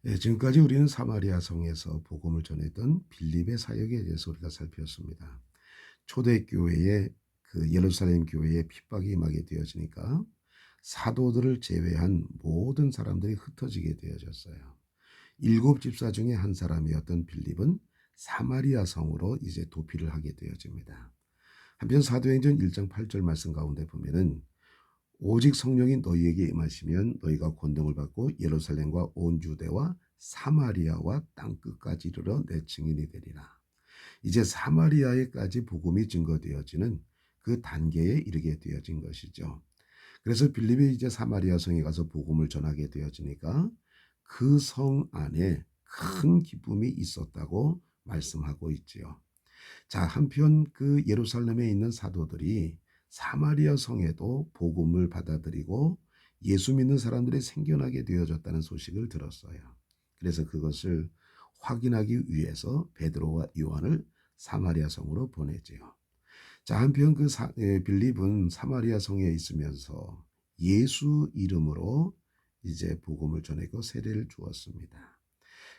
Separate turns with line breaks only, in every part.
예, 지금까지 우리는 사마리아 성에서 복음을 전했던 빌립의 사역에 대해서 우리가 살폈습니다. 초대교회에 예루살렘 교회에 핍박이 임하게 되어지니까 사도들을 제외한 모든 사람들이 흩어지게 되어졌어요. 일곱 집사 중에 한 사람이었던 빌립은 사마리아 성으로 이제 도피를 하게 되어집니다. 한편 사도행전 1장 8절 말씀 가운데 보면은 오직 성령이 너희에게 임하시면 너희가 권능을 받고 예루살렘과 온 유대와 사마리아와 땅 끝까지 이르러 내 증인이 되리라. 이제 사마리아에까지 복음이 증거되어지는 그 단계에 이르게 되어진 것이죠. 그래서 빌립이 이제 사마리아 성에 가서 복음을 전하게 되어지니까 그 성 안에 큰 기쁨이 있었다고 말씀하고 있지요. 자, 한편 그 예루살렘에 있는 사도들이 사마리아 성에도 복음을 받아들이고 예수 믿는 사람들이 생겨나게 되어졌다는 소식을 들었어요. 그래서 그것을 확인하기 위해서 베드로와 요한을 사마리아 성으로 보내지요. 자, 한편 빌립은 사마리아 성에 있으면서 예수 이름으로 이제 복음을 전하고 세례를 주었습니다.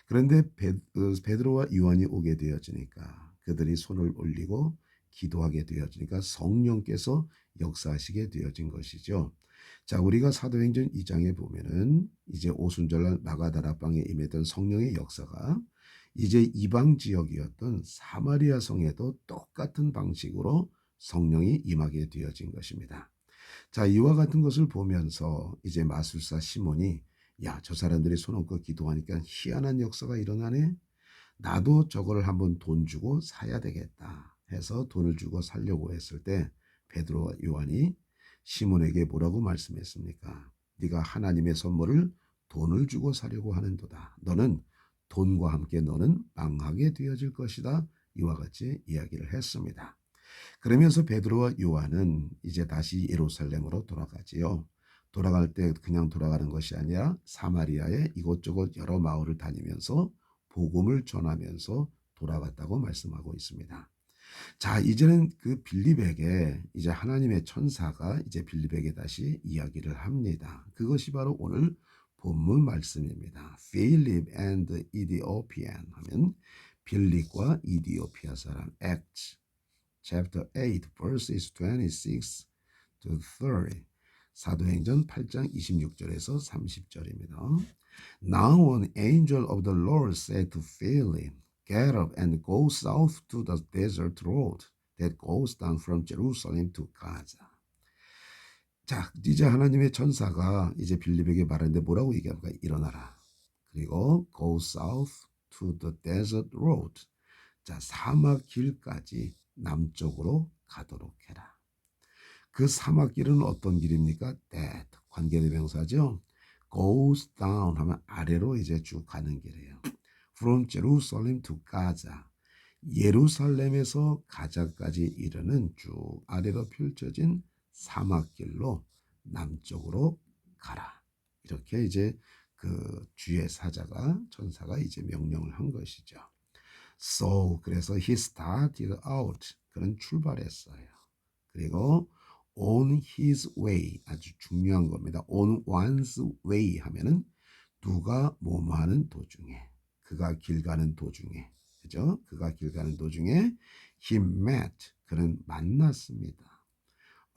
그런데 베드로와 요한이 오게 되어지니까 그들이 손을 올리고 기도하게 되어지니까 성령께서 역사하시게 되어진 것이죠. 자, 우리가 사도행전 2장에 보면은 이제 오순절날 마가다라 방에 임했던 성령의 역사가 이제 이방 지역이었던 사마리아 성에도 똑같은 방식으로 성령이 임하게 되어진 것입니다. 자, 이와 같은 것을 보면서 이제 마술사 시몬이 야, 저 사람들이 손 얹고 기도하니까 희한한 역사가 일어나네. 나도 저거를 한번 돈 주고 사야 되겠다 해서 돈을 주고 살려고 했을 때 베드로와 요한이 시몬에게 뭐라고 말씀했습니까? 네가 하나님의 선물을 돈을 주고 사려고 하는도다. 너는 돈과 함께 너는 망하게 되어질 것이다. 이와 같이 이야기를 했습니다. 그러면서 베드로와 요한은 이제 다시 예루살렘으로 돌아가지요. 돌아갈 때 그냥 돌아가는 것이 아니라 사마리아의 이곳저곳 여러 마을을 다니면서 복음을 전하면서 돌아갔다고 말씀하고 있습니다. 자, 이제는 그 빌립에게 이제 하나님의 천사가 이제 빌립에게 다시 이야기를 합니다. 그것이 바로 오늘 본문 말씀입니다. Philip and Ethiopian 하면 빌립과 이디오피아 사람 Acts chapter 8 verses 26 to 30. 사도행전 8장 26절에서 30절입니다. Now an angel of the Lord said to Philip, Get up and go south to the desert road that goes down from Jerusalem to Gaza. 자, 이제 하나님의 천사가 이제 빌립에게 말하는데 뭐라고 얘기합니까? 일어나라. 그리고 go south to the desert road. 자, 사막 길까지 남쪽으로 가도록 해라. 그 사막 길은 어떤 길입니까? that 관계대명사죠. goes down 하면 아래로 이제 쭉 가는 길이에요. from Jerusalem to Gaza. 예루살렘에서 가자까지 이르는 쭉 아래로 펼쳐진 사막길로 남쪽으로 가라. 이렇게 이제 그 주의 사자가 천사가 이제 명령을 한 것이죠. So 그래서 he started out. 그는 출발했어요. 그리고 on his way 아주 중요한 겁니다. on one's way 하면은 누가 뭐뭐 하는 도중에 그가 길 가는 도중에 그죠? 그가 길 가는 도중에 he met 그는 만났습니다.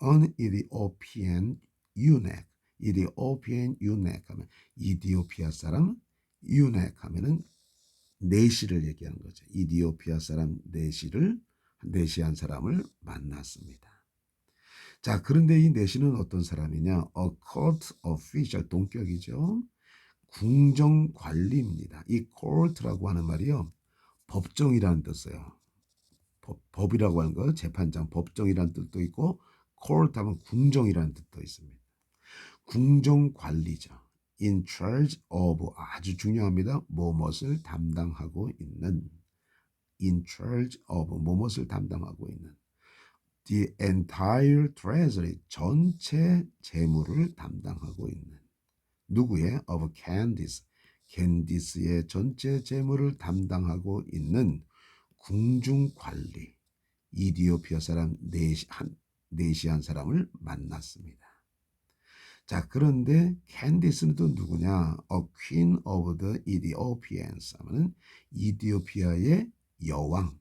An Ethiopian eunuch. Ethiopian eunuch 하면 이디오피아 사람 eunuch 하면은 내시를 얘기하는 거죠. 이디오피아 사람 내시한 사람을 만났습니다. 자, 그런데 이 내시는 어떤 사람이냐? A court official, 동격이죠. 궁정 관리입니다. 이 court라고 하는 말이요. 법정이라는 뜻이에요. 법이라고 하는 거, 재판장, 법정이라는 뜻도 있고 court 하면 궁정이라는 뜻도 있습니다. 궁정 관리죠. In charge of 아주 중요합니다. 무엇을 담당하고 있는 in charge of 무엇을 담당하고 있는 the entire treasury 전체 재무를 담당하고 있는 누구의 of Candice 캔디스의 전체 재무를 담당하고 있는 궁중 관리 이디오피아 사람 네시한 사람을 만났습니다. 자, 그런데 캔디스는 또 누구냐? A queen of the Ethiopians 하면은 이디오피아의 여왕.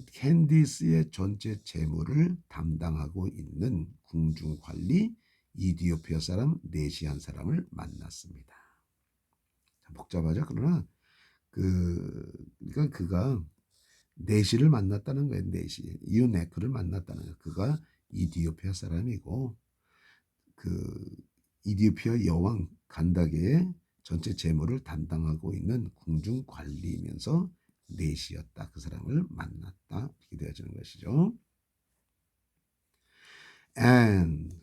캔디스의 전체 재물을 담당하고 있는 궁중 관리 이디오피아 사람 네시한 사람을 만났습니다. 복잡하죠? 그러나 그러니까 그가 네시를 만났다는 거예요. 네시 이유네크를 만났다는 거예요. 그가 이디오피아 사람이고 그 이디오피아 여왕 간다게의 전체 재물을 담당하고 있는 궁중 관리이면서 네시였다. 그 사람을 만났다. 이렇게 되어지는 것이죠. And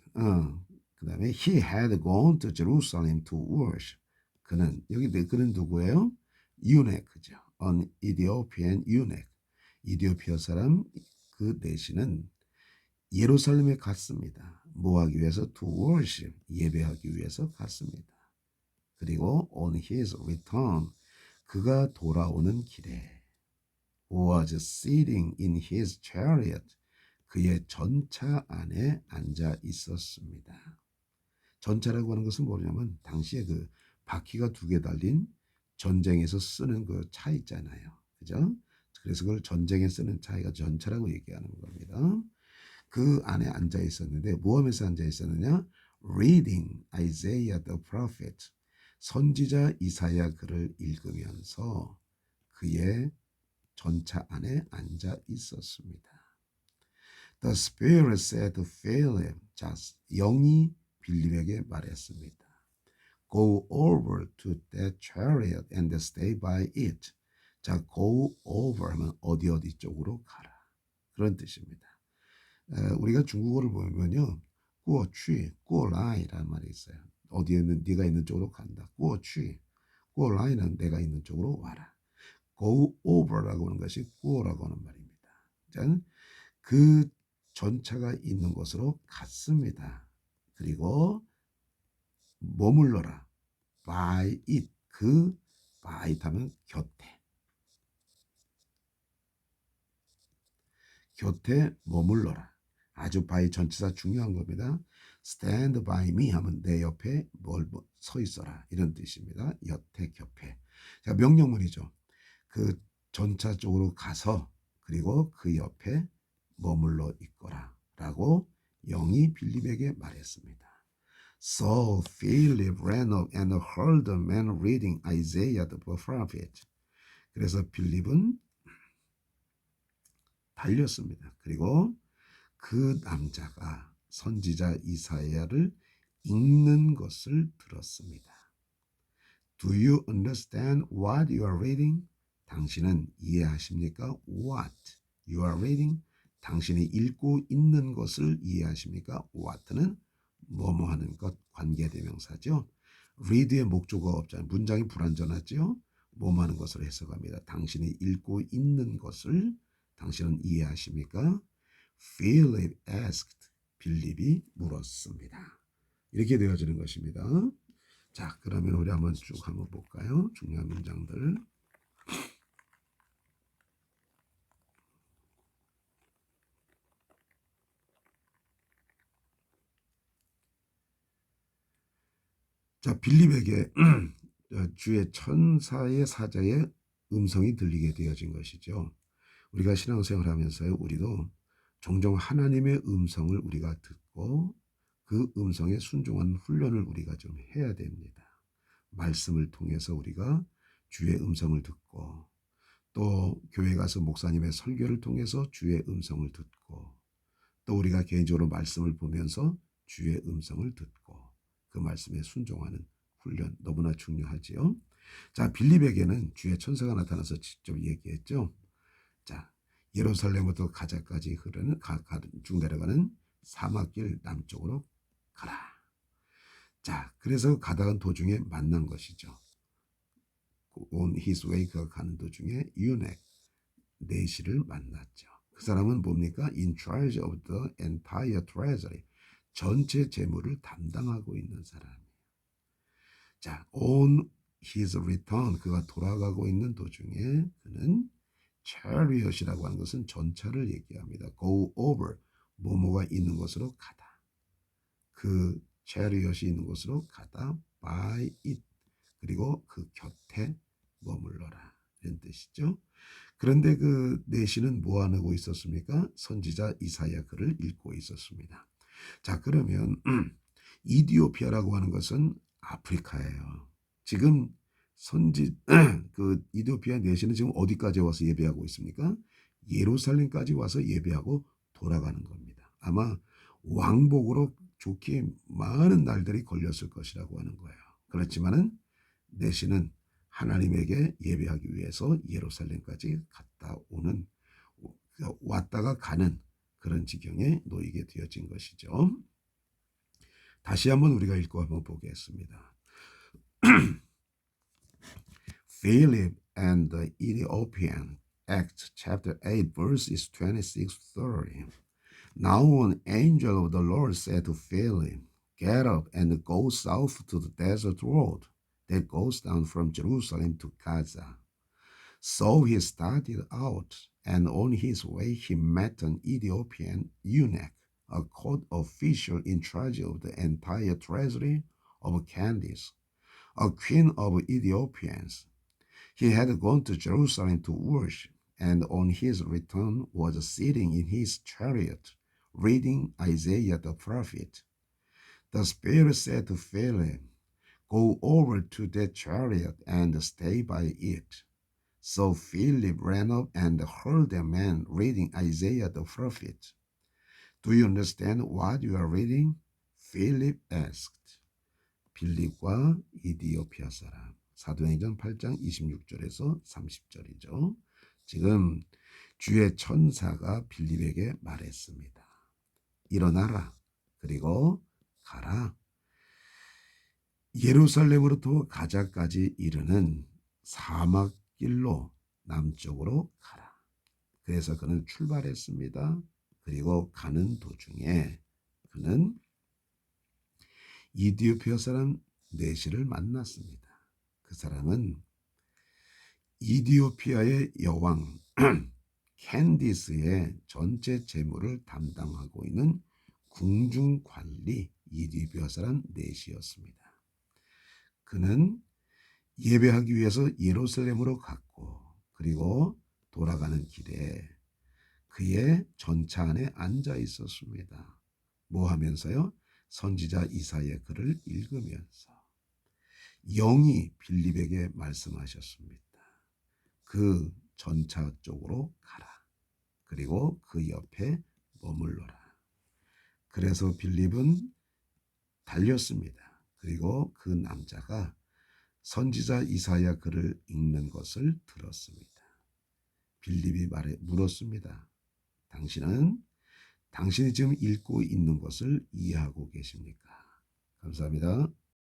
그다음에 he had gone to Jerusalem to worship. 그는 누구예요? 유네크죠. An Ethiopian eunuch. 이디오피아 사람 그 내시는 예루살렘에 갔습니다. 뭐 하기 위해서? To worship. 예배하기 위해서 갔습니다. 그리고 on his return. 그가 돌아오는 길에 was sitting in his chariot. 그의 전차 안에 앉아 있었습니다. 전차라고 하는 것은 뭐냐면 당시에 그 바퀴가 2개 달린 전쟁에서 쓰는 그 차 있잖아요. 그죠? 그래서 그걸 전쟁에 쓰는 차가 전차라고 얘기하는 겁니다. 그 안에 앉아 있었는데 뭐 하면서 앉아 있었느냐? Reading Isaiah the prophet. 선지자 이사야 글을 읽으면서 그의 전차 안에 앉아 있었습니다. The Spirit said to Philip. 자, 영이 빌립에게 말했습니다. Go over to that chariot and stay by it. 자, go over 하면 어디 쪽으로 가라. 그런 뜻입니다. 우리가 중국어를 보면요. 过去, 过来라는 말이 있어요. 어디에 있는 네가 있는 쪽으로 간다. 过去, 过来는 내가 있는 쪽으로 와라. Go over라고 하는 것이 过라고 하는 말입니다. 자, 그 전차가 있는 곳으로 갔습니다. 그리고 머물러라. by it. 그 by it 하면 곁에 머물러라. 아주 by 전치사 중요한 겁니다. stand by me 하면 내 옆에 서 있어라. 이런 뜻입니다. 여태 겹에. 자, 명령문이죠. 그 전차 쪽으로 가서 그리고 그 옆에 머물러 있거라. 라고 영이 빌립에게 말했습니다. So Philip ran up and heard a man reading Isaiah the prophet. 그래서 빌립은 달렸습니다. 그리고 그 남자가 선지자 이사야를 읽는 것을 들었습니다. Do you understand what you are reading? 당신은 이해하십니까? What you are reading? 당신이 읽고 있는 것을 이해하십니까? What는 뭐뭐 하는 것 관계대명사죠. read의 목적어가 없잖아요. 문장이 불완전하죠. 뭐뭐 하는 것을 해석합니다. 당신이 읽고 있는 것을 당신은 이해하십니까? Philip asked. 빌립이 물었습니다. 이렇게 되어지는 것입니다. 자, 그러면 우리 한번 쭉 한번 볼까요? 중요한 문장들. 자, 빌립에게 주의 천사의 사자의 음성이 들리게 되어진 것이죠. 우리가 신앙생활 하면서요, 우리도 종종 하나님의 음성을 우리가 듣고 그 음성에 순종하는 훈련을 우리가 좀 해야 됩니다. 말씀을 통해서 우리가 주의 음성을 듣고 또 교회 가서 목사님의 설교를 통해서 주의 음성을 듣고 또 우리가 개인적으로 말씀을 보면서 주의 음성을 듣고 그 말씀에 순종하는 훈련 너무나 중요하지요. 자, 빌립에게는 주의 천사가 나타나서 직접 얘기했죠. 자, 예루살렘부터 가자까지 흐르는 쭉 내려가는 사막길 남쪽으로 가라. 자, 그래서 가다간 도중에 만난 것이죠. on his way 그 가는 도중에 유넥 네시를 만났죠. 그 사람은 뭡니까? In charge of the entire treasury. 전체 재물을 담당하고 있는 사람이에요. 자, on his return 그가 돌아가고 있는 도중에 그는 chariot이라고 하는 것은 전차를 얘기합니다. go over 뭐뭐가 있는 곳으로 가다. 그 chariot이 있는 곳으로 가다 by it. 그리고 그 곁에 머물러라. 이런 뜻이죠. 그런데 그 내시는 뭐 하고 있었습니까? 선지자 이사야 글을 읽고 있었습니다. 자, 그러면 이디오피아라고 하는 것은 아프리카예요. 지금 선지 그 이디오피아 내시는 지금 어디까지 와서 예배하고 있습니까? 예루살렘까지 와서 예배하고 돌아가는 겁니다. 아마 왕복으로 좋게 많은 날들이 걸렸을 것이라고 하는 거예요. 그렇지만은 내시는 하나님에게 예배하기 위해서 예루살렘까지 갔다 오는, 왔다가 가는 그런 지경에 놓이게 되어진 것이죠. 다시 한번 우리가 읽고 한번 보겠습니다. Philip and the Ethiopian, Acts chapter 8 verses 26-30. Now an angel of the Lord said to Philip, get up and go south to the desert road that goes down from Jerusalem to Gaza. So he started out, and on his way he met an Ethiopian eunuch, a court official in charge of the entire treasury of Candace, a queen of Ethiopians. He had gone to Jerusalem to worship, and on his return was sitting in his chariot, reading Isaiah the prophet. The Spirit said to Philip, go over to that chariot and stay by it. So Philip ran up and heard a man reading Isaiah the prophet. Do you understand what you are reading? Philip asked. 빌립과 이디오피아 사람. 사도행전 8장 26절에서 30절이죠. 지금 주의 천사가 빌립에게 말했습니다. 일어나라. 그리고 가라. 예루살렘으로부터 가자까지 이르는 사막길로 남쪽으로 가라. 그래서 그는 출발했습니다. 그리고 가는 도중에 그는 이디오피아 사람 네시를 만났습니다. 그 사람은 이디오피아의 여왕 캔디스의 전체 재물을 담당하고 있는 궁중관리 이디오피아 사람 네시였습니다. 그는 예배하기 위해서 예루살렘으로 갔고 그리고 돌아가는 길에 그의 전차 안에 앉아 있었습니다. 뭐 하면서요? 선지자 이사야의 글을 읽으면서 영이 빌립에게 말씀하셨습니다. 그 전차 쪽으로 가라. 그리고 그 옆에 머물러라. 그래서 빌립은 달렸습니다. 그리고 그 남자가 선지자 이사야 글을 읽는 것을 들었습니다. 빌립이 물었습니다. 당신이 지금 읽고 있는 것을 이해하고 계십니까? 감사합니다.